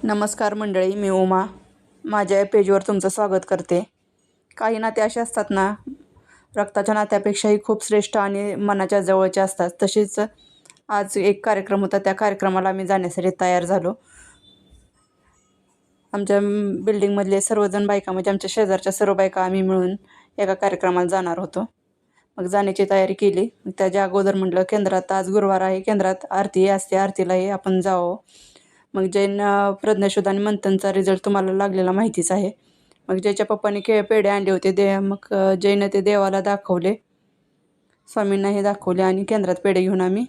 नमस्कार मंडळी, मी उमा माझ्या या पेजवर तुमचं स्वागत करते. काही नाते असे असतात ना, रक्ताच्या नात्यापेक्षाही खूप श्रेष्ठ आणि मनाच्या जवळचे असतात. तसेच आज एक कार्यक्रम होता, त्या कार्यक्रमाला आम्ही जाण्यासाठी तयार झालो. आमच्या बिल्डिंगमधले सर्वजण बायका, म्हणजे आमच्या शेजारच्या सर्व बायका आम्ही मिळून एका कार्यक्रमाला जाणार होतो. मग जाण्याची तयारी केली. त्याच्या अगोदर म्हटलं, केंद्रात आज गुरुवार आहे, केंद्रात आरती असते, आरतीलाही आपण जावं. मग जैन प्रज्ञाशोध आणि मंथनचा रिझल्ट तुम्हाला लागलेला माहितीच आहे. मग जयच्या पप्पाने पेढे आणले होते मग जयनं ते देवाला दाखवले, स्वामींनाही दाखवले आणि केंद्रात पेढे घेऊन आम्ही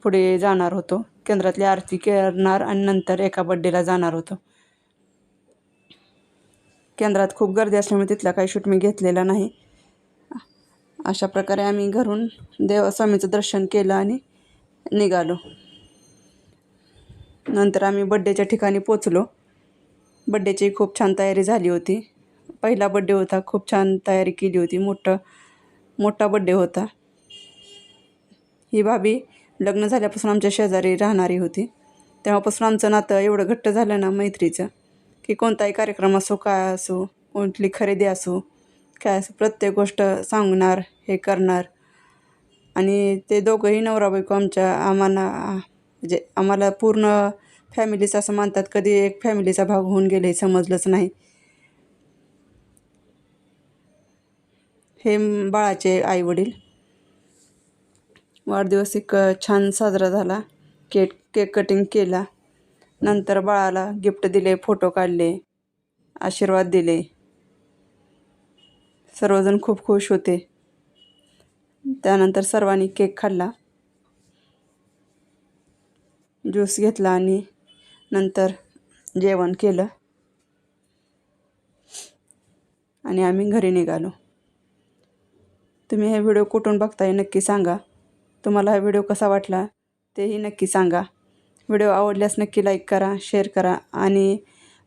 पुढे जाणार होतो. केंद्रातली आरती करणार आणि नंतर एका बड्डेला जाणार होतो. केंद्रात खूप गर्दी असल्यामुळे तिथला काही शूट मी घेतलेला नाही. अशा प्रकारे आम्ही घरून स्वामीचं दर्शन केलं आणि निघालो. नंतर आम्ही बड्डेच्या ठिकाणी पोचलो. बड्डेची खूप छान तयारी झाली होती. पहिला बड्डे होता, खूप छान तयारी केली होती. मोठा बड्डे होता. ही भाभी लग्न झाल्यापासून आमच्या शेजारी राहणारी होती. तेव्हापासून आमचं नातं एवढं घट्ट झालं ना, मैत्रीचं, की कोणताही कार्यक्रम असो, काय असो, कोणती खरेदी असो, काय असो, प्रत्येक गोष्ट सांगणार, हे करणार. आणि ते दोघंही नवरा बायको आम्हाला पूर्ण फॅमिलीचं असं मानतात. कधी एक फॅमिलीचा भाग होऊन गेले हे समजलंच नाही. हे बाळाचे आईवडील. वाढदिवस एक छान साजरा झाला. केक कटिंग केला. नंतर बाळाला गिफ्ट दिले, फोटो काढले, आशीर्वाद दिले. सर्वजण खूप खुश होते. त्यानंतर सर्वांनी केक खाल्ला, ज्यूस घेतला आणि नंतर जेवण केलं आणि आम्ही घरी निघालो. तुम्ही हे व्हिडिओ कुठून बघताय नक्की सांगा. तुम्हाला हा व्हिडिओ कसा वाटला तेही नक्की सांगा. व्हिडिओ आवडल्यास नक्की लाईक करा, शेअर करा आणि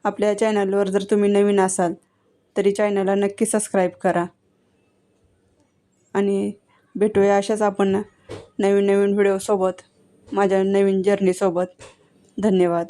आपल्या चॅनलवर जर तुम्ही नवीन असाल तरी चॅनलला नक्की सबस्क्राईब करा. आणि भेटूया अशाच आपण नवीन व्हिडिओसोबत, माझ्या नवीन जर्नीसोबत. धन्यवाद.